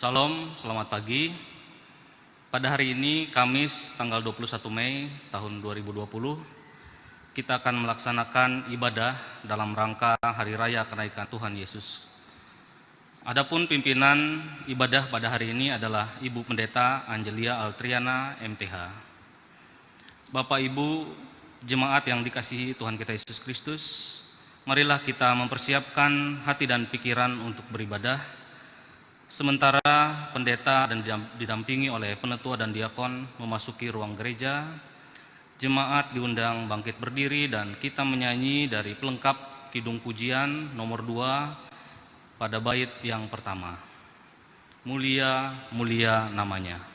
Salam, selamat pagi. Pada hari ini, Kamis tanggal 21 Mei tahun 2020, kita akan melaksanakan ibadah dalam rangka Hari Raya Kenaikan Tuhan Yesus. Adapun pimpinan ibadah pada hari ini adalah Ibu Pendeta Angelia Altriana, MTH. Bapak Ibu, jemaat yang dikasihi Tuhan kita Yesus Kristus, marilah kita mempersiapkan hati dan pikiran untuk beribadah. Sementara pendeta dan didampingi oleh penetua dan diakon memasuki ruang gereja, jemaat diundang bangkit berdiri dan kita menyanyi dari pelengkap Kidung Pujian nomor 2 pada bait yang pertama. Mulia, mulia namanya.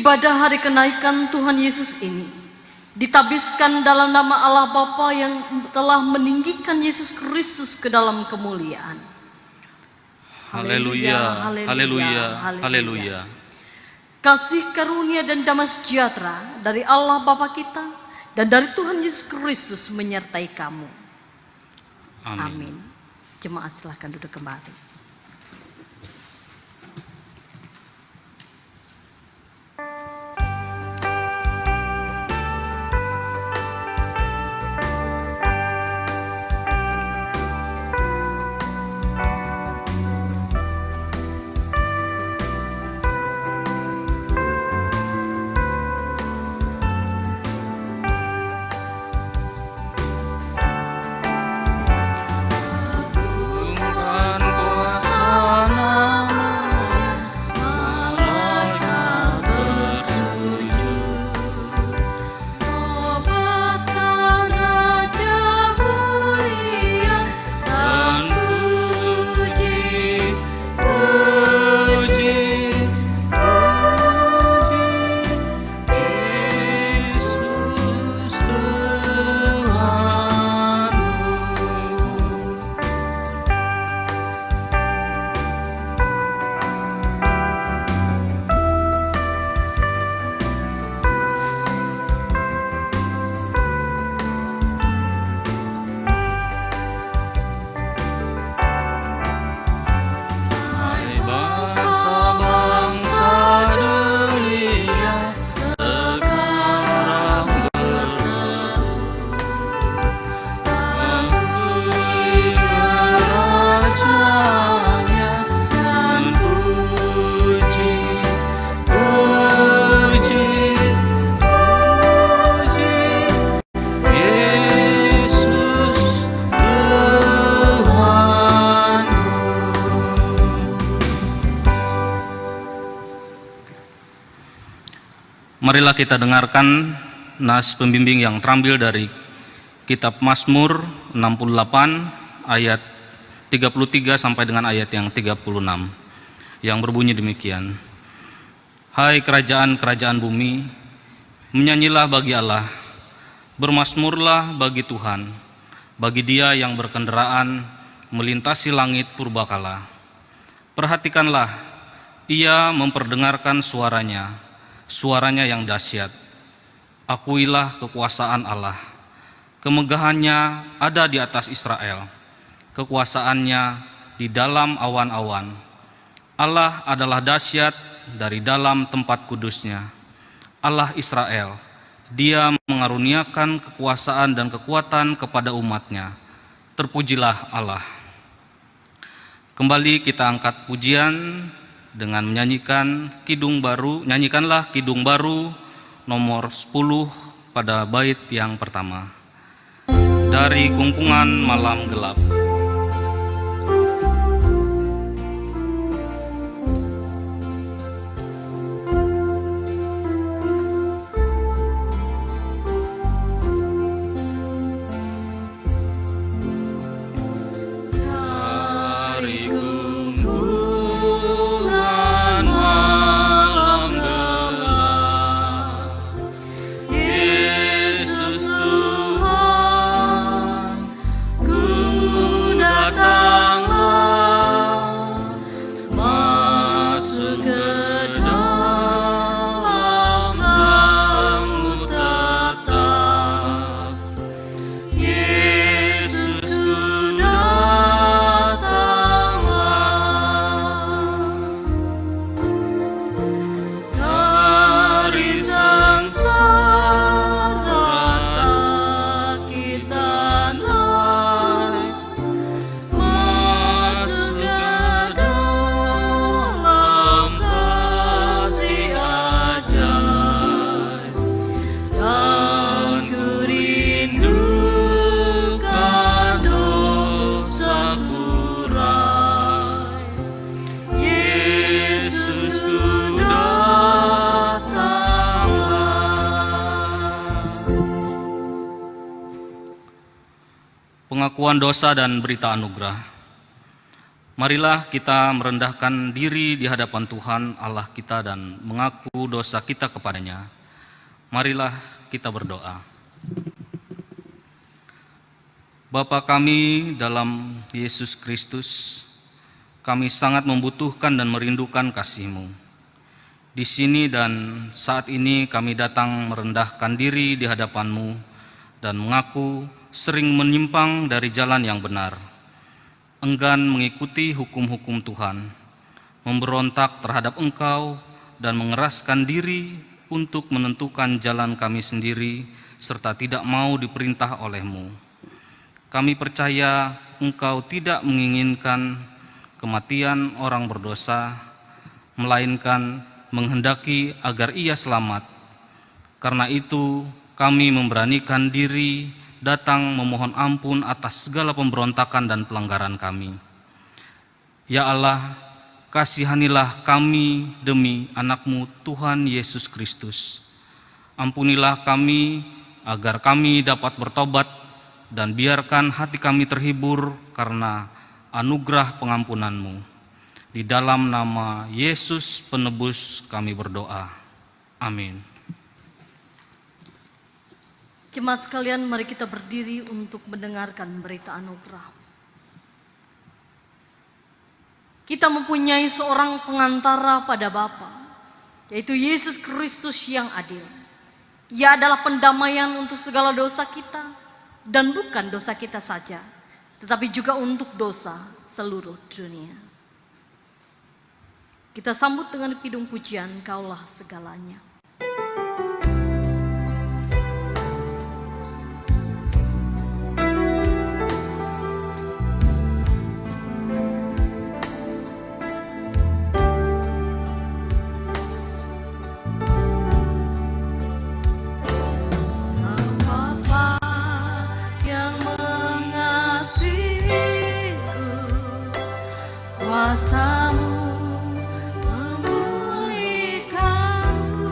Ibadah hari kenaikan Tuhan Yesus ini ditabiskan dalam nama Allah Bapa yang telah meninggikan Yesus Kristus ke dalam kemuliaan. Haleluya, haleluya, haleluya. Kasih karunia dan damai sejahtera dari Allah Bapa kita dan dari Tuhan Yesus Kristus menyertai kamu. Amin. Jemaat silahkan duduk kembali. Tuhan Marilah kita dengarkan nas pembimbing yang terambil dari Kitab Mazmur 68 ayat 33 sampai dengan ayat yang 36 yang berbunyi demikian. Hai kerajaan-kerajaan bumi, menyanyilah bagi Allah, bermasmurlah bagi Tuhan, bagi Dia yang berkendaraan melintasi langit purbakala. Perhatikanlah, Ia memperdengarkan suaranya yang dahsyat. Akuilah kekuasaan Allah, kemegahannya ada di atas Israel, kekuasaannya di dalam awan-awan. Allah adalah dahsyat dari dalam tempat kudusnya. Allah Israel, Dia mengaruniakan kekuasaan dan kekuatan kepada umatnya. Terpujilah Allah. Kembali kita angkat pujian dengan menyanyikan kidung baru. Nyanyikanlah kidung baru nomor 10 pada bait yang pertama. Dari Kungkungan Malam Gelap. Pengakuan dosa dan berita anugerah. Marilah kita merendahkan diri di hadapan Tuhan Allah kita dan mengaku dosa kita kepadanya. Marilah kita berdoa. Bapa kami dalam Yesus Kristus, kami sangat membutuhkan dan merindukan kasih-Mu. Di sini dan saat ini kami datang merendahkan diri di hadapan-Mu dan mengaku sering menyimpang dari jalan yang benar, enggan mengikuti hukum-hukum Tuhan, memberontak terhadap Engkau dan mengeraskan diri untuk menentukan jalan kami sendiri serta tidak mau diperintah oleh-Mu. Kami percaya Engkau tidak menginginkan kematian orang berdosa, melainkan menghendaki agar ia selamat. Karena itu kami memberanikan diri datang memohon ampun atas segala pemberontakan dan pelanggaran kami. Ya Allah, kasihanilah kami demi anak-Mu Tuhan Yesus Kristus. Ampunilah kami agar kami dapat bertobat dan biarkan hati kami terhibur karena anugerah pengampunan-Mu. Di dalam nama Yesus Penebus kami berdoa. Amin. Jemaat sekalian, mari kita berdiri untuk mendengarkan berita anugerah. Kita mempunyai seorang pengantara pada Bapa, yaitu Yesus Kristus yang adil. Ia adalah pendamaian untuk segala dosa kita, dan bukan dosa kita saja, tetapi juga untuk dosa seluruh dunia. Kita sambut dengan kidung pujian, Kaulah segalanya. Kuasa-Mu memulihkanku.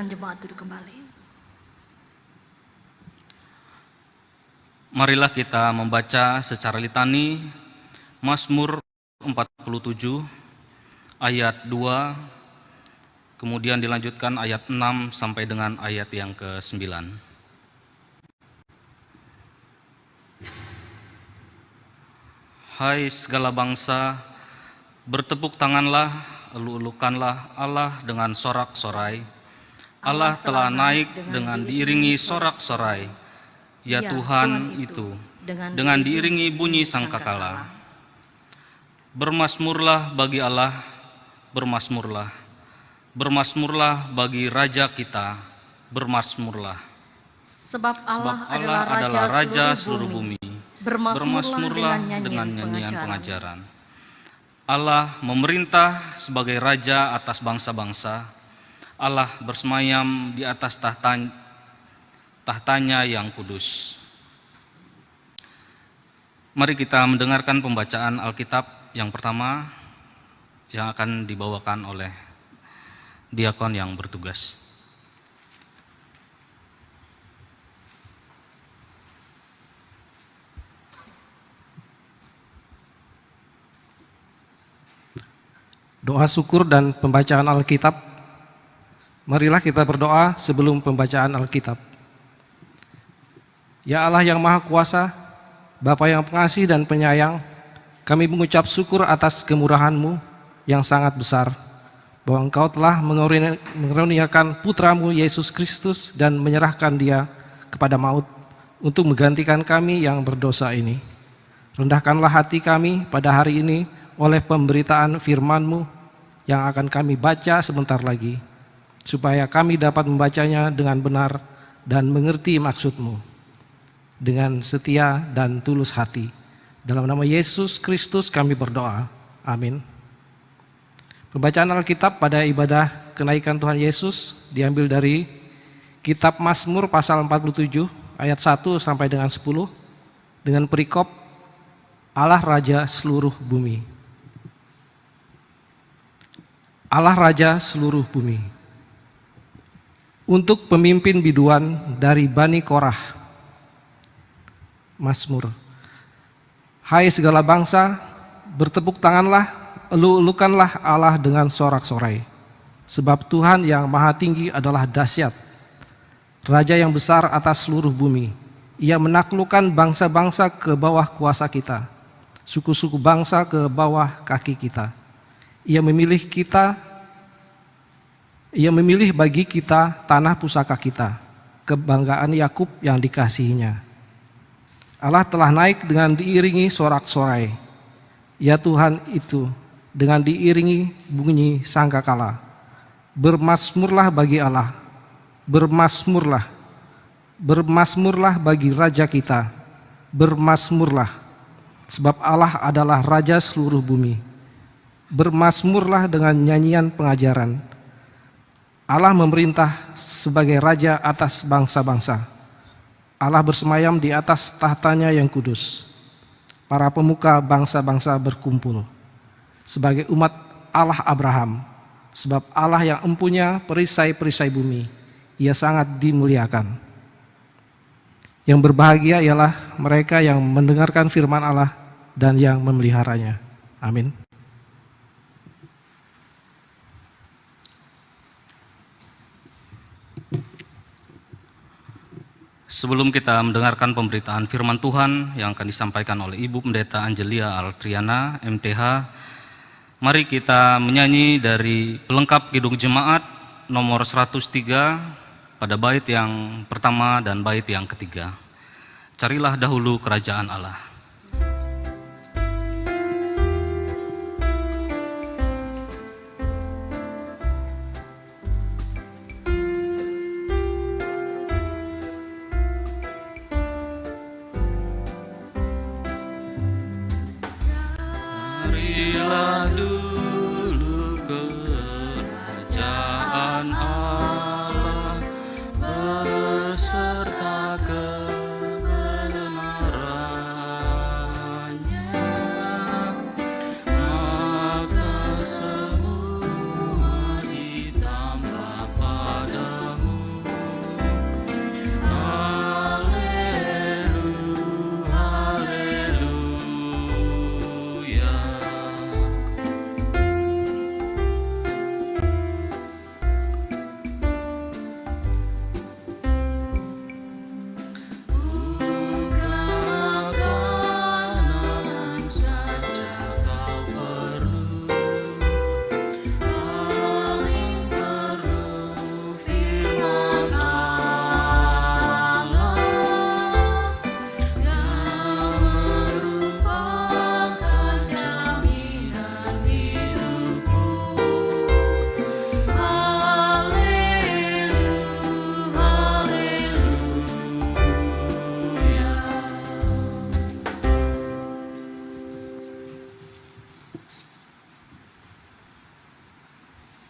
silakan jemaat duduk kembali. Marilah kita membaca secara litani Mazmur 47 ayat 2, kemudian dilanjutkan ayat 6 sampai dengan ayat yang ke-9. Hai segala bangsa, bertepuk tanganlah, elu-elukanlah Allah dengan sorak-sorai. Allah telah naik dengan diiringi sorak-sorai. Ya Tuhan itu, dengan diiringi bunyi sangkakala. Bermasmurlah bagi Allah, bermasmurlah. Bermasmurlah bagi Raja kita, bermasmurlah. Sebab Allah adalah Raja seluruh bumi. Bermasmurlah dengan nyanyian pengajaran. Allah memerintah sebagai Raja atas bangsa-bangsa. Allah bersemayam di atas tahtanya yang kudus. Mari kita mendengarkan pembacaan Alkitab yang pertama yang akan dibawakan oleh diakon yang bertugas. Doa syukur dan pembacaan Alkitab. Marilah kita berdoa sebelum pembacaan Alkitab. Ya Allah yang Maha Kuasa, Bapa yang pengasih dan penyayang, kami mengucap syukur atas kemurahan-Mu yang sangat besar, bahwa Engkau telah mengaruniakan Putra-Mu Yesus Kristus dan menyerahkan Dia kepada maut untuk menggantikan kami yang berdosa ini. Rendahkanlah hati kami pada hari ini oleh pemberitaan firman-Mu yang akan kami baca sebentar lagi, supaya kami dapat membacanya dengan benar dan mengerti maksud-Mu dengan setia dan tulus hati. Dalam nama Yesus Kristus kami berdoa. Amin. Pembacaan Alkitab pada ibadah kenaikan Tuhan Yesus diambil dari Kitab Mazmur pasal 47 ayat 1 sampai dengan 10 dengan perikop Allah Raja seluruh bumi. Allah Raja seluruh bumi. Untuk pemimpin biduan dari Bani Korah. Mazmur. Hai segala bangsa, bertepuk tanganlah, elu-elukanlah Allah dengan sorak-sorai. Sebab Tuhan yang maha tinggi adalah dahsyat, Raja yang besar atas seluruh bumi. Ia menaklukkan bangsa-bangsa ke bawah kuasa kita, suku-suku bangsa ke bawah kaki kita. Ia memilih bagi kita tanah pusaka kita, kebanggaan Yakub yang dikasihinya. Allah telah naik dengan diiringi sorak-sorai. Ya Tuhan itu, dengan diiringi bunyi sangkakala. Bermasmurlah bagi Allah, bermasmurlah. Bermasmurlah bagi Raja kita, bermasmurlah. Sebab Allah adalah Raja seluruh bumi. Bermasmurlah dengan nyanyian pengajaran. Allah memerintah sebagai Raja atas bangsa-bangsa. Allah bersemayam di atas tahtanya yang kudus. Para pemuka bangsa-bangsa berkumpul sebagai umat Allah Abraham. Sebab Allah yang empunya perisai-perisai bumi, Ia sangat dimuliakan. Yang berbahagia ialah mereka yang mendengarkan firman Allah dan yang memeliharanya. Amin. Sebelum kita mendengarkan pemberitaan firman Tuhan yang akan disampaikan oleh Ibu Pendeta Angelia Altriana, MTH, mari kita menyanyi dari pelengkap Kidung Jemaat nomor 103 pada bait yang pertama dan bait yang ketiga. Carilah dahulu kerajaan Allah. Carilah dulu kerajaan Allah beserta kebenaran.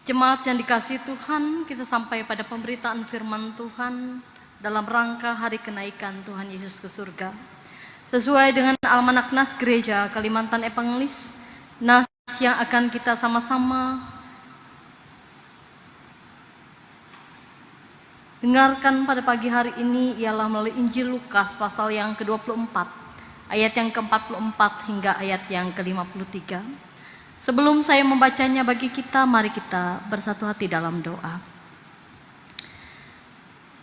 Jemaat yang dikasihi Tuhan, kita sampai pada pemberitaan firman Tuhan dalam rangka hari kenaikan Tuhan Yesus ke surga. Sesuai dengan Almanak Nas Gereja Kalimantan Evangelis, nas yang akan kita sama-sama dengarkan pada pagi hari ini ialah melalui Injil Lukas pasal yang ke-24, ayat yang ke-44 hingga ayat yang ke-53. Sebelum saya membacanya bagi kita, mari kita bersatu hati dalam doa.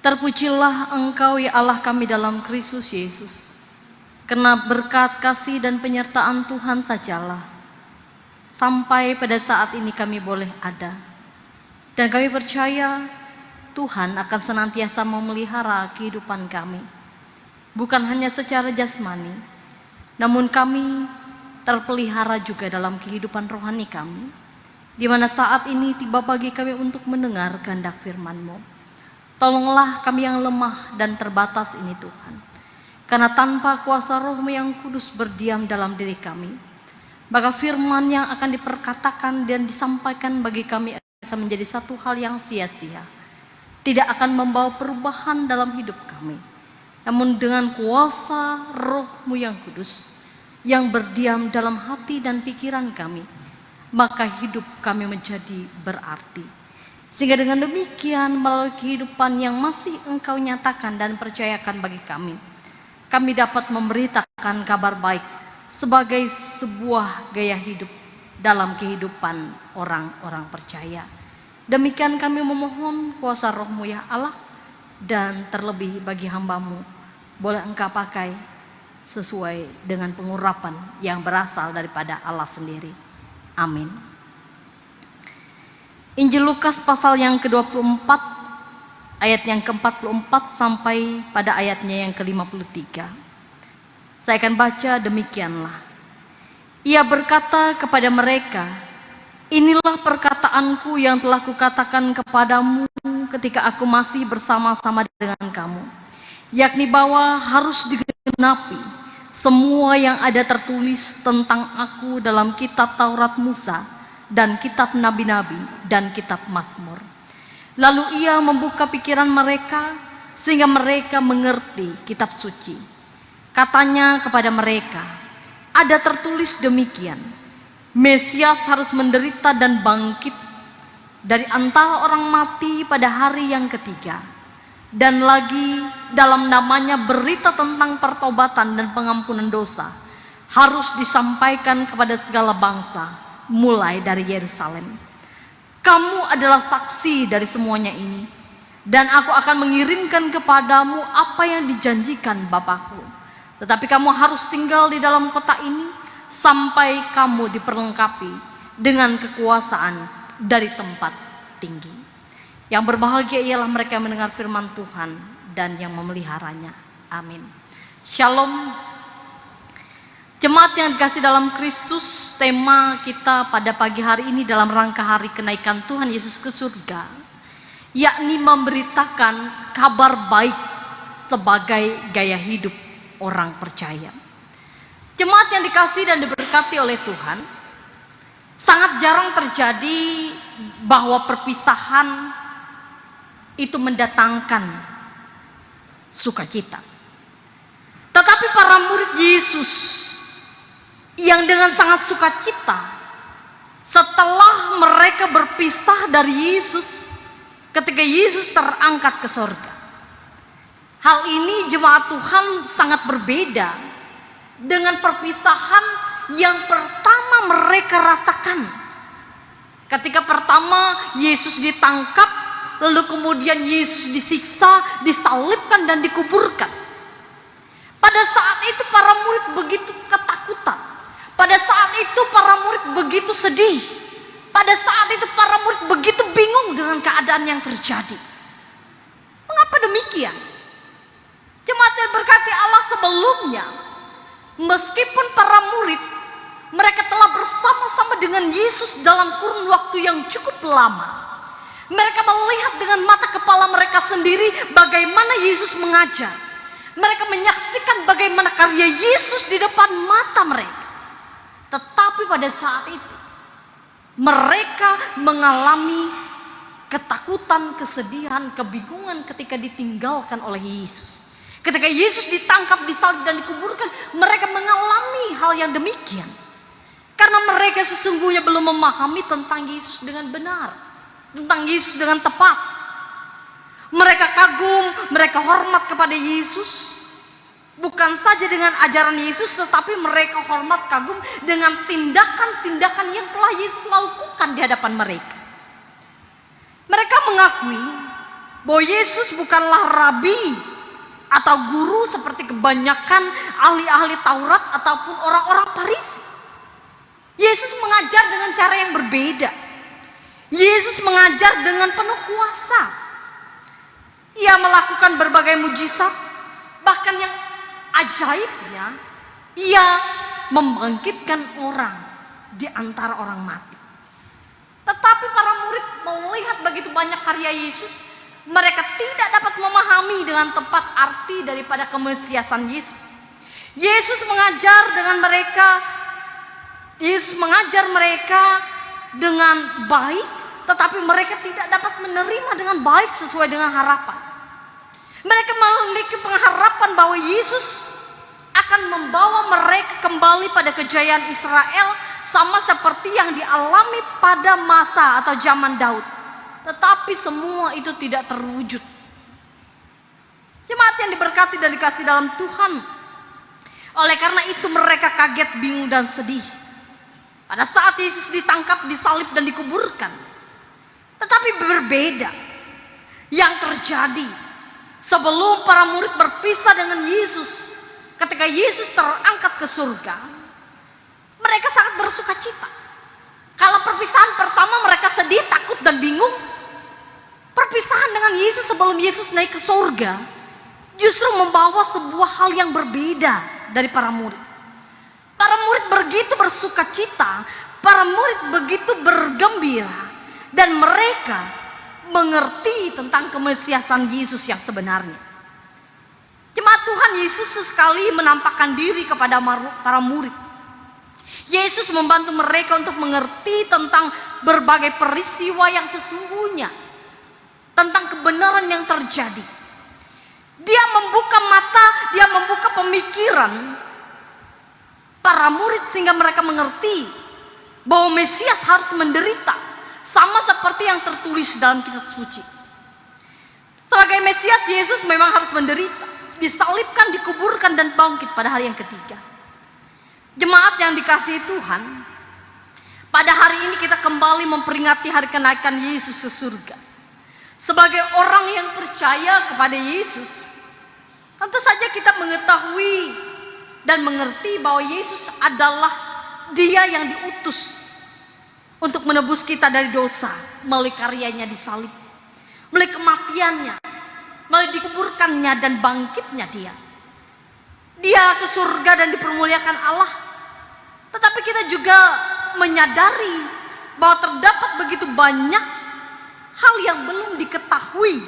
Terpujilah Engkau ya Allah kami dalam Kristus Yesus, karena berkat kasih dan penyertaan Tuhan sajalah sampai pada saat ini kami boleh ada. Dan kami percaya Tuhan akan senantiasa memelihara kehidupan kami, bukan hanya secara jasmani, namun kami terpelihara juga dalam kehidupan rohani kami, di mana saat ini tiba bagi kami untuk mendengar kehendak firman-Mu. Tolonglah kami yang lemah dan terbatas ini Tuhan, karena tanpa kuasa Roh-Mu yang kudus berdiam dalam diri kami, maka firman yang akan diperkatakan dan disampaikan bagi kami akan menjadi satu hal yang sia-sia, tidak akan membawa perubahan dalam hidup kami. Namun dengan kuasa Roh-Mu yang kudus yang berdiam dalam hati dan pikiran kami, maka hidup kami menjadi berarti. Sehingga dengan demikian melalui kehidupan yang masih Engkau nyatakan dan percayakan bagi kami dapat memberitakan kabar baik sebagai sebuah gaya hidup dalam kehidupan orang-orang percaya. Demikian kami memohon kuasa Roh-Mu ya Allah, dan terlebih bagi hamba-Mu boleh Engkau pakai sesuai dengan pengurapan yang berasal daripada Allah sendiri. Amin. Injil Lukas pasal yang ke-24 ayat yang ke-44 sampai pada ayatnya yang ke-53. Saya akan baca demikianlah. Ia berkata kepada mereka, "Inilah perkataanku yang telah kukatakan kepadamu ketika aku masih bersama-sama dengan kamu, yakni bahwa harus digenapi semua yang ada tertulis tentang aku dalam kitab Taurat Musa dan kitab Nabi-Nabi dan kitab Mazmur." Lalu ia membuka pikiran mereka sehingga mereka mengerti kitab suci. Katanya kepada mereka, "Ada tertulis demikian, Mesias harus menderita dan bangkit dari antara orang mati pada hari yang ketiga. Dan lagi dalam namanya berita tentang pertobatan dan pengampunan dosa harus disampaikan kepada segala bangsa, mulai dari Yerusalem. Kamu adalah saksi dari semuanya ini, dan aku akan mengirimkan kepadamu apa yang dijanjikan Bapakku. Tetapi kamu harus tinggal di dalam kota ini sampai kamu diperlengkapi dengan kekuasaan dari tempat tinggi." Yang berbahagia ialah mereka yang mendengar firman Tuhan dan yang memeliharanya. Amin. Shalom. Jemaat yang dikasih dalam Kristus, tema kita pada pagi hari ini dalam rangka hari kenaikan Tuhan Yesus ke surga, yakni memberitakan kabar baik sebagai gaya hidup orang percaya. Jemaat yang dikasih dan diberkati oleh Tuhan, sangat jarang terjadi bahwa perpisahan itu mendatangkan sukacita. Tetapi para murid Yesus yang dengan sangat sukacita setelah mereka berpisah dari Yesus ketika Yesus terangkat ke sorga. Hal ini jemaat Tuhan sangat berbeda dengan perpisahan yang pertama mereka rasakan. Ketika pertama Yesus ditangkap, lalu kemudian Yesus disiksa, disalibkan dan dikuburkan. Pada saat itu para murid begitu ketakutan. Pada saat itu para murid begitu sedih. Pada saat itu para murid begitu bingung dengan keadaan yang terjadi. Mengapa demikian? Jemaat yang berkati Allah, sebelumnya meskipun para murid mereka telah bersama-sama dengan Yesus dalam kurun waktu yang cukup lama, mereka melihat dengan mata kepala mereka sendiri bagaimana Yesus mengajar. Mereka menyaksikan bagaimana karya Yesus di depan mata mereka. Tetapi pada saat itu Mereka mengalami ketakutan, kesedihan, kebingungan ketika ditinggalkan oleh Yesus. Ketika Yesus ditangkap, disalib dan dikuburkan, mereka mengalami hal yang demikian. Karena mereka sesungguhnya belum memahami tentang Yesus dengan benar, tentang Yesus dengan tepat. Mereka kagum, mereka hormat kepada Yesus. Bukan saja dengan ajaran Yesus, tetapi mereka hormat, kagum dengan tindakan-tindakan yang telah Yesus lakukan di hadapan mereka. Mereka mengakui bahwa Yesus bukanlah rabi atau guru seperti kebanyakan ahli-ahli Taurat ataupun orang-orang Farisi. Yesus mengajar dengan cara yang berbeda. Yesus mengajar dengan penuh kuasa. Ia melakukan berbagai mujizat, bahkan yang ajaibnya, ia membangkitkan orang di antara orang mati. Tetapi para murid melihat begitu banyak karya Yesus, mereka tidak dapat memahami dengan tepat arti daripada kemesiasan Yesus. Yesus mengajar mereka dengan baik, tetapi mereka tidak dapat menerima dengan baik sesuai dengan harapan. Mereka memiliki pengharapan bahwa Yesus akan membawa mereka kembali pada kejayaan Israel, sama seperti yang dialami pada masa atau zaman Daud. Tetapi semua itu tidak terwujud. Jemaat yang diberkati dan dikasihi dalam Tuhan, oleh karena itu mereka kaget, bingung dan sedih pada saat Yesus ditangkap, disalib dan dikuburkan. Tetapi berbeda yang terjadi sebelum para murid berpisah dengan Yesus. Ketika Yesus terangkat ke surga, mereka sangat bersuka cita. Kalau perpisahan pertama mereka sedih, takut dan bingung, perpisahan dengan Yesus sebelum Yesus naik ke surga justru membawa sebuah hal yang berbeda dari para murid. Para murid begitu bersuka cita, para murid begitu bergembira, dan mereka mengerti tentang kemesiasan Yesus yang sebenarnya. Jemaat Tuhan, Yesus sesekali menampakkan diri kepada para murid. Yesus membantu mereka untuk mengerti tentang berbagai peristiwa yang sesungguhnya, tentang kebenaran yang terjadi. Dia membuka mata, dia membuka pemikiran para murid sehingga mereka mengerti bahwa Mesias harus menderita, sama seperti yang tertulis dalam kitab suci. Sebagai Mesias, Yesus memang harus menderita, disalibkan, dikuburkan dan bangkit pada hari yang ketiga. Jemaat yang dikasihi Tuhan, pada hari ini kita kembali memperingati hari kenaikan Yesus ke surga. Sebagai orang yang percaya kepada Yesus, tentu saja kita mengetahui dan mengerti bahwa Yesus adalah Dia yang diutus untuk menebus kita dari dosa melalui karyanya disalib, melalui kematiannya, melalui dikuburkannya dan bangkitnya Dia. Dia ke surga dan dipermuliakan Allah. Tetapi kita juga menyadari bahwa terdapat begitu banyak hal yang belum diketahui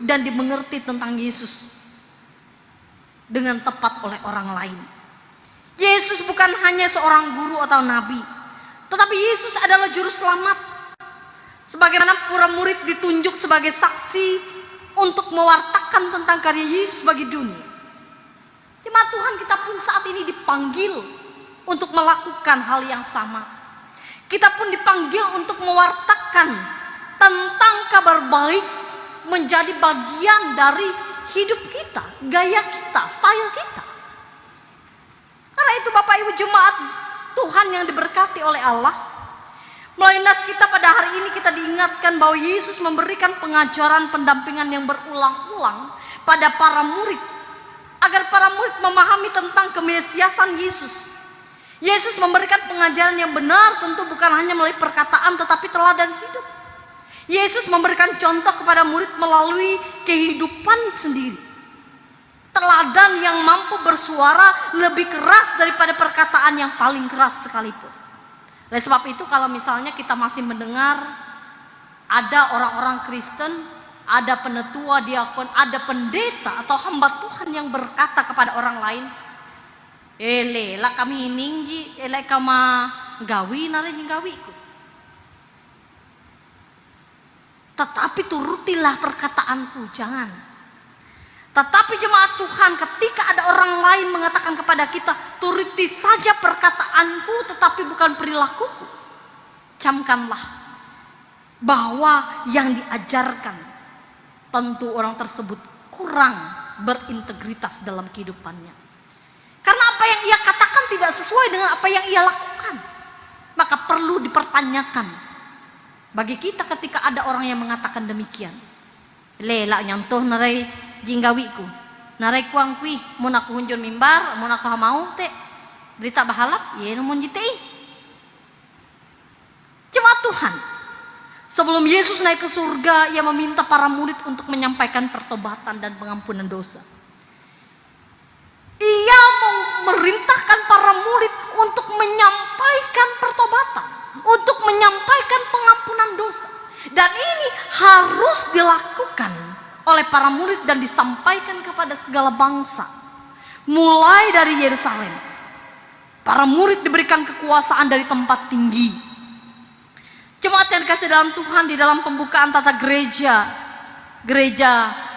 dan dimengerti tentang Yesus dengan tepat oleh orang lain. Yesus bukan hanya seorang guru atau nabi, tetapi Yesus adalah juru selamat. Sebagaimana para murid ditunjuk sebagai saksi untuk mewartakan tentang karya Yesus bagi dunia. Jemaat Tuhan, kita pun saat ini dipanggil untuk melakukan hal yang sama. Kita pun dipanggil untuk mewartakan tentang kabar baik menjadi bagian dari hidup kita, gaya kita, style kita. Karena itu Bapak Ibu jemaat Tuhan yang diberkati oleh Allah, melalui nas kita pada hari ini kita diingatkan bahwa Yesus memberikan pengajaran pendampingan yang berulang-ulang pada para murid, agar para murid memahami tentang kemesiasan Yesus. Yesus memberikan pengajaran yang benar, tentu bukan hanya melalui perkataan tetapi teladan hidup. Yesus memberikan contoh kepada murid melalui kehidupan sendiri. Teladan yang mampu bersuara lebih keras daripada perkataan yang paling keras sekalipun. Oleh sebab itu kalau misalnya kita masih mendengar ada orang-orang Kristen, ada penetua, diakon, ada pendeta atau hamba Tuhan yang berkata kepada orang lain, lah kami ninggi, kama gawi nare gawiku. tetapi turutilah perkataanku, jangan. Tetapi jemaat Tuhan, ketika ada orang lain mengatakan kepada kita, turuti saja perkataanku tetapi bukan perilakuku, camkanlah bahwa yang diajarkan tentu orang tersebut kurang berintegritas dalam kehidupannya. Karena apa yang ia katakan tidak sesuai dengan apa yang ia lakukan. Maka perlu dipertanyakan bagi kita ketika ada orang yang mengatakan demikian. Lelak nyantuh narai jinggawiku, narai kuang kui, mun aku hunjur mimbar, mun aku mau te berita bahalap, ye mun jitei. Jemaat Tuhan, sebelum Yesus naik ke surga, ia meminta para murid untuk menyampaikan pertobatan dan pengampunan dosa. Ia memerintahkan para murid untuk menyampaikan pertobatan, untuk menyampaikan pengampunan dosa. Dan ini harus dilakukan oleh para murid dan disampaikan kepada segala bangsa. Mulai dari Yerusalem, para murid diberikan kekuasaan dari tempat tinggi. Jemaat yang dikasih dalam Tuhan, di dalam pembukaan tata gereja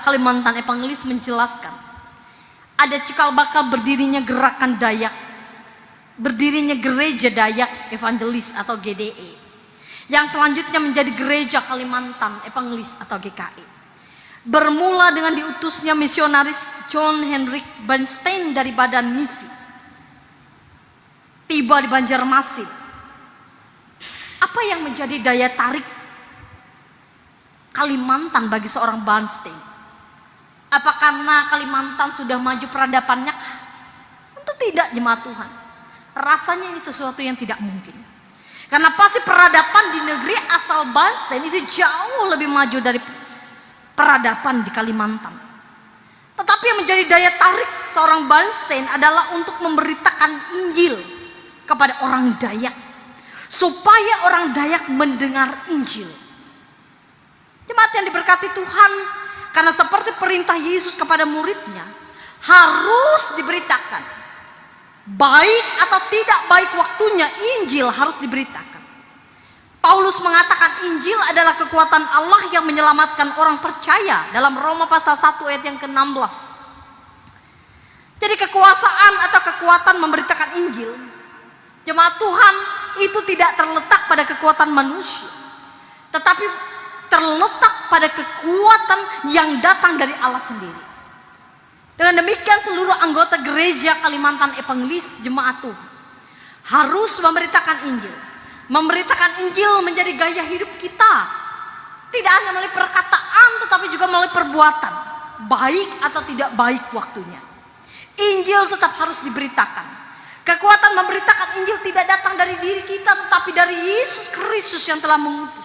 Kalimantan Evangelis menjelaskan ada cikal bakal berdirinya gerakan Dayak, berdirinya gereja Dayak Evangelis atau GDE, yang selanjutnya menjadi gereja Kalimantan Evangelis atau GKE. Bermula dengan diutusnya misionaris John Henrik Bernstein dari Badan Misi, tiba di Banjarmasin. Apa yang menjadi daya tarik Kalimantan bagi seorang Bernstein? Apa karena Kalimantan sudah maju peradabannya? Tentu tidak, jemaat Tuhan. Rasanya ini sesuatu yang tidak mungkin. Karena pasti peradaban di negeri asal Bernstein itu jauh lebih maju dari peradaban di Kalimantan. Tetapi yang menjadi daya tarik seorang Bernstein adalah untuk memberitakan Injil kepada orang Dayak, supaya orang Dayak mendengar Injil. Jemaat yang diberkati Tuhan, karena seperti perintah Yesus kepada muridnya, harus diberitakan. Baik atau tidak baik waktunya, Injil harus diberitakan. Paulus mengatakan Injil adalah kekuatan Allah yang menyelamatkan orang percaya dalam Roma pasal 1 ayat yang ke-16. Jadi kekuasaan atau kekuatan memberitakan Injil, jemaat Tuhan, itu tidak terletak pada kekuatan manusia, tetapi terletak pada kekuatan yang datang dari Allah sendiri. Dengan demikian seluruh anggota gereja Kalimantan Evangelis, jemaat Tuhan, harus memberitakan Injil. Memberitakan Injil menjadi gaya hidup kita. Tidak hanya melalui perkataan, tetapi juga melalui perbuatan. Baik atau tidak baik waktunya, Injil tetap harus diberitakan. Kekuatan memberitakan Injil tidak datang dari diri kita, tetapi dari Yesus Kristus yang telah mengutus.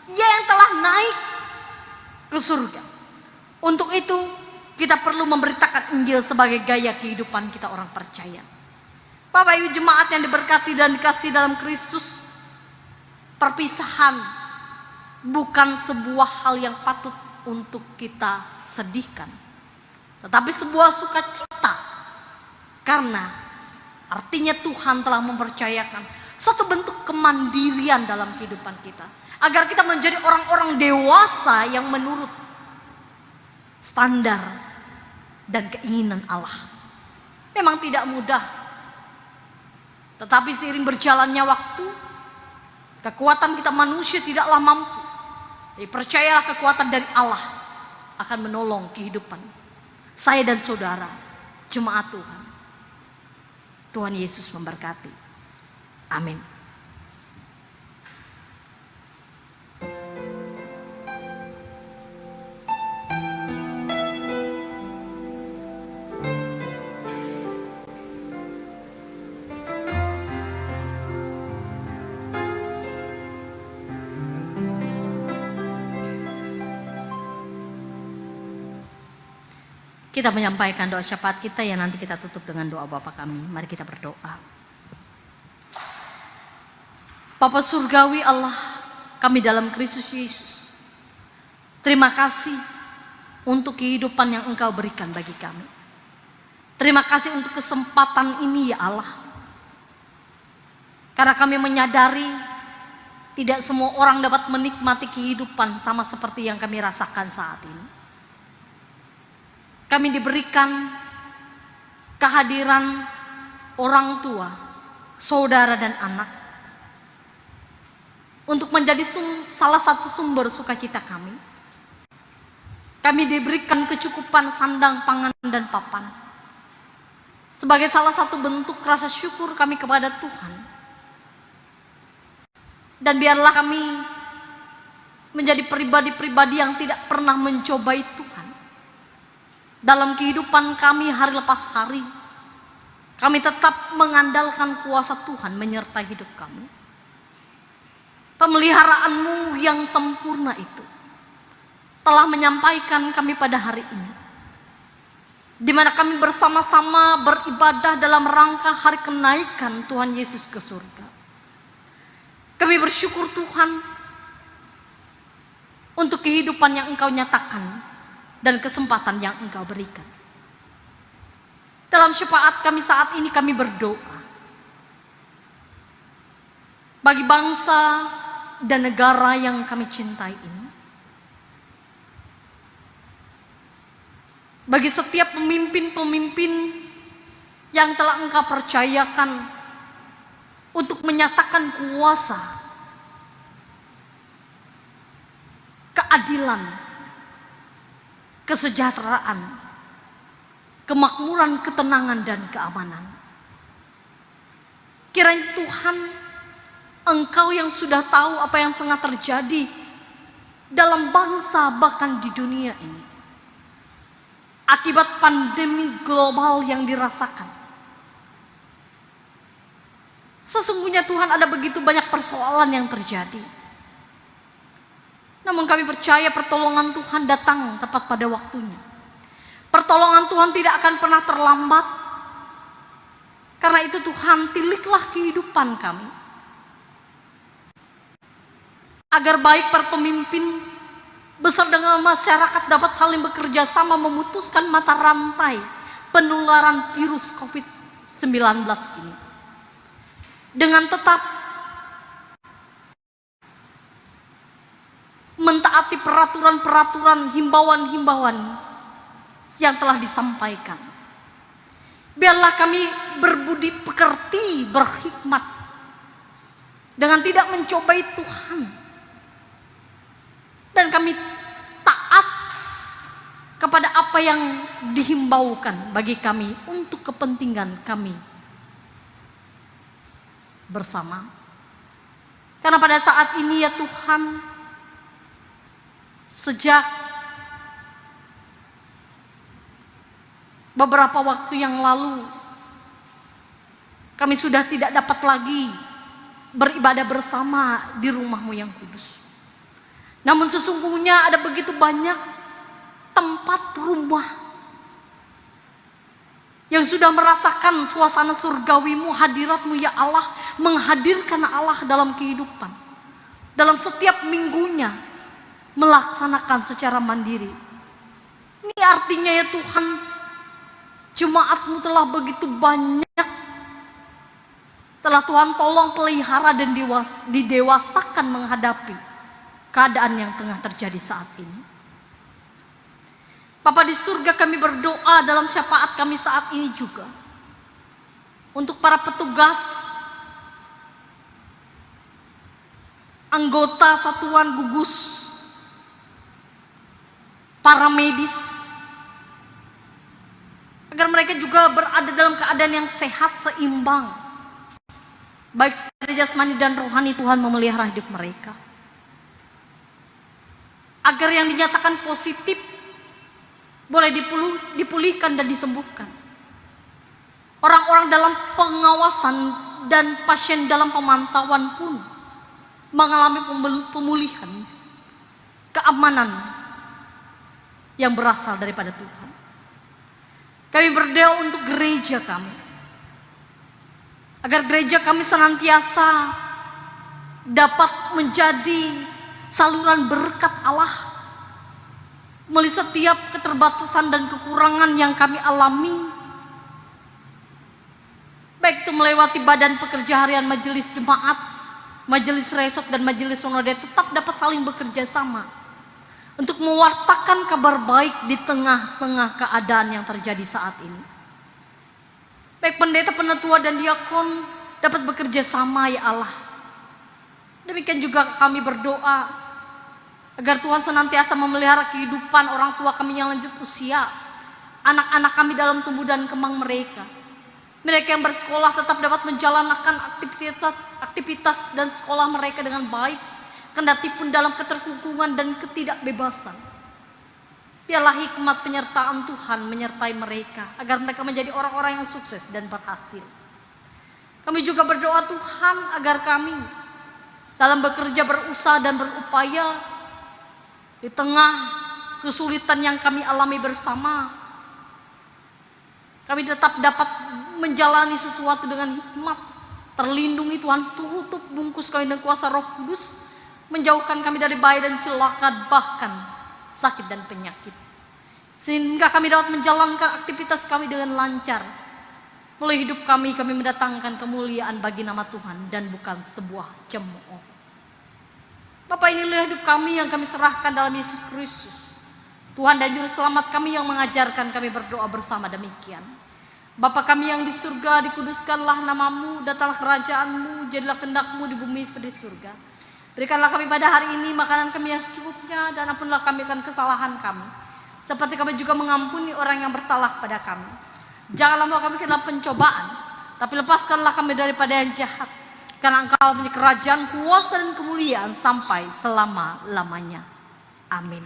Ia yang telah naik ke surga. Untuk itu kita perlu memberitakan Injil sebagai gaya kehidupan kita orang percaya. Bapak Ibu jemaat yang diberkati dan dikasihi dalam Kristus, perpisahan bukan sebuah hal yang patut untuk kita sedihkan, tetapi sebuah sukacita, karena artinya Tuhan telah mempercayakan suatu bentuk kemandirian dalam kehidupan kita, agar kita menjadi orang-orang dewasa yang menurut standar dan keinginan Allah. Memang tidak mudah, tetapi seiring berjalannya waktu, kekuatan kita manusia tidaklah mampu. Jadi percayalah, kekuatan dari Allah akan menolong kehidupan saya dan saudara, jemaat Tuhan. Tuhan Yesus memberkati. Amin. Kita menyampaikan doa syafaat kita yang nanti kita tutup dengan doa Bapa kami. Mari kita berdoa. Bapa surgawi Allah kami dalam Kristus Yesus, terima kasih untuk kehidupan yang Engkau berikan bagi kami. Terima kasih untuk kesempatan ini ya Allah. Karena kami menyadari tidak semua orang dapat menikmati kehidupan sama seperti yang kami rasakan saat ini. Kami diberikan kehadiran orang tua, saudara dan anak untuk menjadi salah satu sumber sukacita kami. Kami diberikan kecukupan sandang, pangan dan papan sebagai salah satu bentuk rasa syukur kami kepada Tuhan. Dan biarlah kami menjadi pribadi-pribadi yang tidak pernah mencobai Tuhan. Dalam kehidupan kami hari lepas hari, kami tetap mengandalkan kuasa Tuhan menyertai hidup kami. Pemeliharaanmu yang sempurna itu telah menyampaikan kami pada hari ini, di mana kami bersama-sama beribadah dalam rangka hari kenaikan Tuhan Yesus ke surga. Kami bersyukur Tuhan untuk kehidupan yang Engkau nyatakan dan kesempatan yang Engkau berikan. Dalam syafaat kami saat ini kami berdoa bagi bangsa dan negara yang kami cintai ini. Bagi setiap pemimpin-pemimpin yang telah Engkau percayakan untuk menyatakan kuasa, keadilan, kesejahteraan, kemakmuran, ketenangan dan keamanan. Kiranya Tuhan, Engkau yang sudah tahu apa yang tengah terjadi dalam bangsa bahkan di dunia ini, akibat pandemi global yang dirasakan. Sesungguhnya Tuhan, ada begitu banyak persoalan yang terjadi. Namun kami percaya pertolongan Tuhan datang tepat pada waktunya. Pertolongan Tuhan tidak akan pernah terlambat. Karena itu Tuhan, tiliklah kehidupan kami, agar baik para pemimpin besar dengan masyarakat dapat saling bekerja sama memutuskan mata rantai penularan virus COVID-19 ini, dengan tetap mentaati peraturan-peraturan, himbauan-himbauan yang telah disampaikan. Biarlah kami berbudi pekerti, berhikmat, dengan tidak mencobai Tuhan, dan kami taat kepada apa yang dihimbaukan bagi kami untuk kepentingan kami bersama. Karena pada saat ini ya Tuhan, sejak beberapa waktu yang lalu kami sudah tidak dapat lagi beribadah bersama di rumah-Mu yang kudus. Namun sesungguhnya ada begitu banyak tempat rumah yang sudah merasakan suasana surgawi-Mu, hadirat-Mu ya Allah, menghadirkan Allah dalam kehidupan, dalam setiap minggunya melaksanakan secara mandiri. Ini artinya ya Tuhan, jemaat-Mu telah begitu banyak, telah Tuhan tolong pelihara dan didewasakan menghadapi keadaan yang tengah terjadi saat ini. Bapa di surga, kami berdoa dalam syafaat kami saat ini juga untuk para petugas, anggota satuan gugus, para medis, agar mereka juga berada dalam keadaan yang sehat, seimbang, baik secara jasmani dan rohani. Tuhan memelihara hidup mereka, agar yang dinyatakan positif boleh dipulihkan dan disembuhkan. Orang-orang dalam pengawasan dan pasien dalam pemantauan pun mengalami pemulihan, keamanan yang berasal daripada Tuhan. Kami berdoa untuk gereja kami, agar gereja kami senantiasa dapat menjadi saluran berkat Allah melalui setiap keterbatasan dan kekurangan yang kami alami, baik itu melewati badan pekerja harian majelis jemaat, Majelis Resort dan Majelis Sonode tetap dapat saling bekerja sama untuk mewartakan kabar baik di tengah-tengah keadaan yang terjadi saat ini. Baik pendeta, penatua, dan diakon dapat bekerja sama, ya Allah. Demikian juga kami berdoa agar Tuhan senantiasa memelihara kehidupan orang tua kami yang lanjut usia, anak-anak kami dalam tumbuh dan kembang mereka. Mereka yang bersekolah tetap dapat menjalankan aktivitas dan sekolah mereka dengan baik, kendati pun dalam keterkukungan dan ketidakbebasan. Biarlah hikmat penyertaan Tuhan menyertai mereka, agar mereka menjadi orang-orang yang sukses dan berhasil. Kami juga berdoa Tuhan agar kami dalam bekerja, berusaha, dan berupaya di tengah kesulitan yang kami alami bersama, kami tetap dapat menjalani sesuatu dengan hikmat, terlindungi Tuhan, tutup bungkus kami dengan kuasa Roh Kudus, menjauhkan kami dari bahaya dan celaka, bahkan sakit dan penyakit, sehingga kami dapat menjalankan aktivitas kami dengan lancar. Mulai hidup kami mendatangkan kemuliaan bagi nama Tuhan dan bukan sebuah cemooh. Bapak, inilah hidup kami yang kami serahkan dalam Yesus Kristus, Tuhan dan Juru Selamat kami, yang mengajarkan kami berdoa bersama demikian. Bapa kami yang di surga, dikuduskanlah namamu, datanglah kerajaanmu, jadilah kehendak-mu di bumi seperti di surga. Berikanlah kami pada hari ini makanan kami yang secukupnya, dan ampunilah kami akan kesalahan kami, seperti kami juga mengampuni orang yang bersalah pada kami. Janganlah membawa kami ke dalam pencobaan, tapi lepaskanlah kami daripada yang jahat, karena Engkau punya kerajaan, kuasa, dan kemuliaan sampai selama-lamanya. Amin.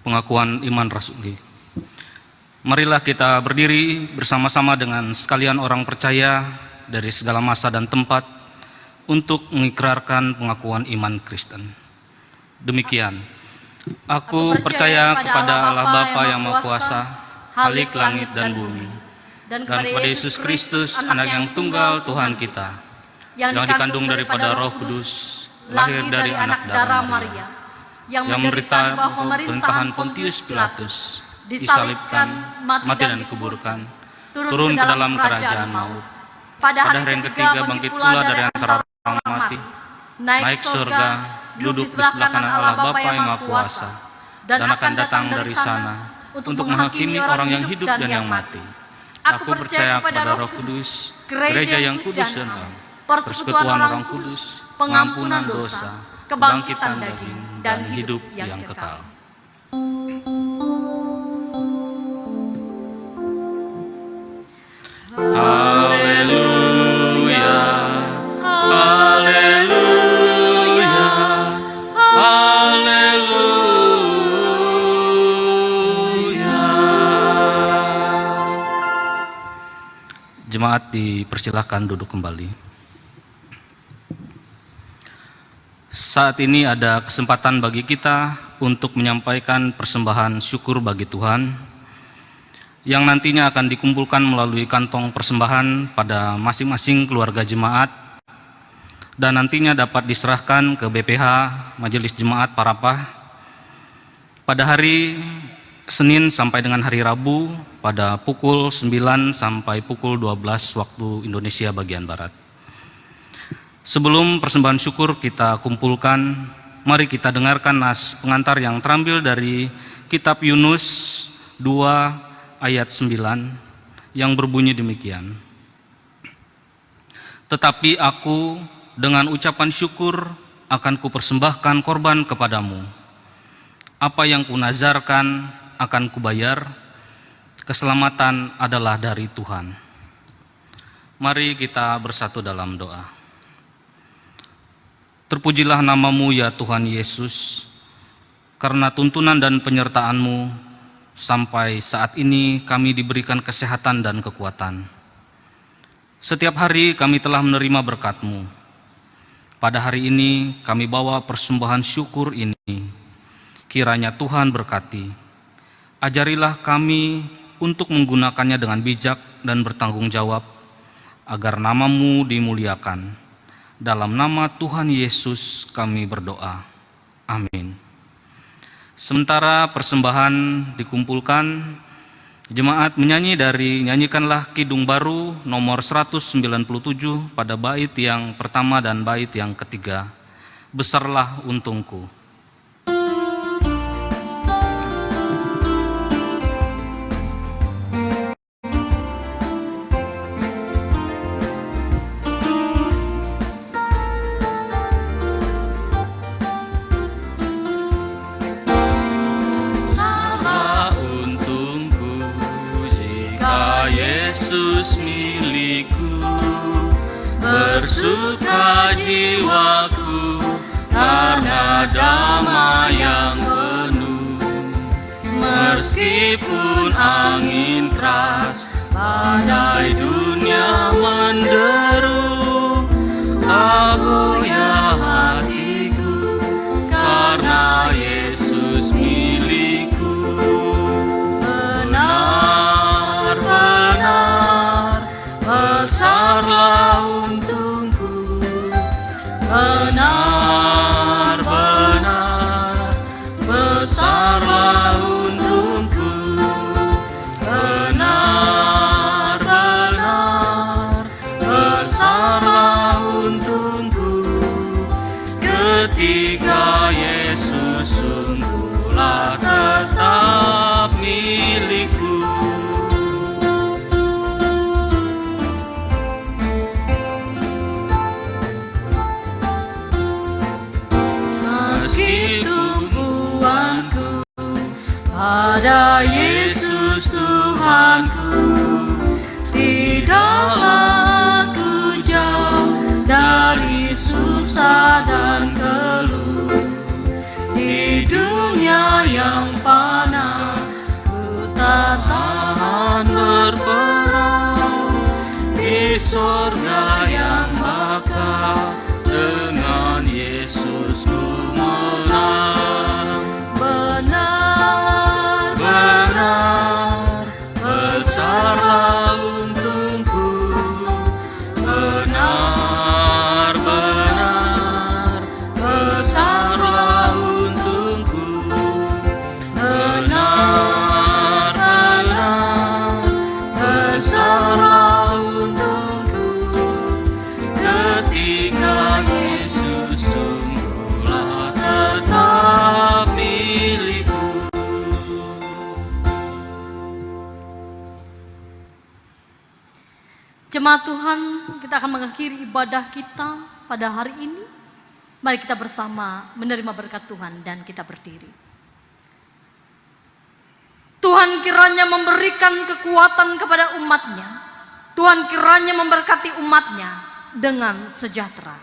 Pengakuan iman rasuli. Marilah kita berdiri bersama-sama dengan sekalian orang percaya dari segala masa dan tempat untuk mengikrarkan pengakuan iman Kristen. Demikian, aku percaya kepada Allah Bapa yang Maha Kuasa, Khalik langit dan bumi, dan kepada Yesus Kristus, Anak yang tunggal Tuhan kita, yang dikandung daripada Roh Kudus, lahir dari anak darah Maria, yang menderita bahwa pemerintahan Pontius Pilatus, disalibkan, mati dan dikuburkan, turun ke dalam kerajaan maut. Pada hari yang ketiga bangkit pula dari antara orang mati, naik surga, duduk di sebelah kanan Allah Bapa yang Maha Kuasa, dan akan datang dari sana untuk menghakimi orang yang hidup dan yang mati. Aku percaya kepada Roh Kudus, gereja yang kudus dan am, persekutuan orang kudus, pengampunan dosa, kebangkitan daging, dan hidup yang kekal. Haleluya, haleluya, haleluya. Jemaat dipersilahkan duduk kembali. Saat ini ada kesempatan bagi kita untuk menyampaikan persembahan syukur bagi Tuhan yang nantinya akan dikumpulkan melalui kantong persembahan pada masing-masing keluarga jemaat dan nantinya dapat diserahkan ke BPH Majelis Jemaat Parapah pada hari Senin sampai dengan hari Rabu pada pukul 9 sampai pukul 12 waktu Indonesia bagian Barat. Sebelum persembahan syukur kita kumpulkan, mari kita dengarkan nas pengantar yang terambil dari kitab Yunus 2 ayat 9 yang berbunyi demikian. Tetapi aku dengan ucapan syukur akan kupersembahkan korban kepadamu. Apa yang kunazarkan akan kubayar, keselamatan adalah dari Tuhan. Mari kita bersatu dalam doa. Terpujilah namamu ya Tuhan Yesus, karena tuntunan dan penyertaan-Mu sampai saat ini kami diberikan kesehatan dan kekuatan. Setiap hari kami telah menerima berkat-Mu. Pada hari ini kami bawa persembahan syukur ini. Kiranya Tuhan berkati. Ajarilah kami untuk menggunakannya dengan bijak dan bertanggung jawab, agar nama-Mu dimuliakan. Dalam nama Tuhan Yesus kami berdoa. Amin. Sementara persembahan dikumpulkan, Jemaat menyanyi dari Nyanyikanlah Kidung Baru nomor 197 pada bait yang pertama dan bait yang ketiga. Besarlah untungku. Yesus milikku, bersuka jiwaku karena damai yang penuh. Meskipun angin keras, badai dunia menderu, tak goyah hatiku karena Yesus milikku. Besarlah untungku, benar-benar besarlah untungku, benar-benar besarlah untungku, ketika Yesus sungguhlah tetap milikku. Pada Yesus Tuhanku, tidaklah aku jauh dari susah dan keluh. Di dunia yang fana, ku tak tahan berperang. Di sorga yang bakal, dengan Yesus ku menang. Benar, besarlah untungku, benar-benar besarlah untungku, benar-benar besarlah untungku, ketika Yesus sungguhlah tetap milikku. Jemaat Tuhan, kita akan mengakhiri ibadah kita pada hari ini. Mari kita bersama menerima berkat Tuhan dan kita berdiri. Tuhan kiranya memberikan kekuatan kepada umatnya. Tuhan kiranya memberkati umatnya dengan sejahtera.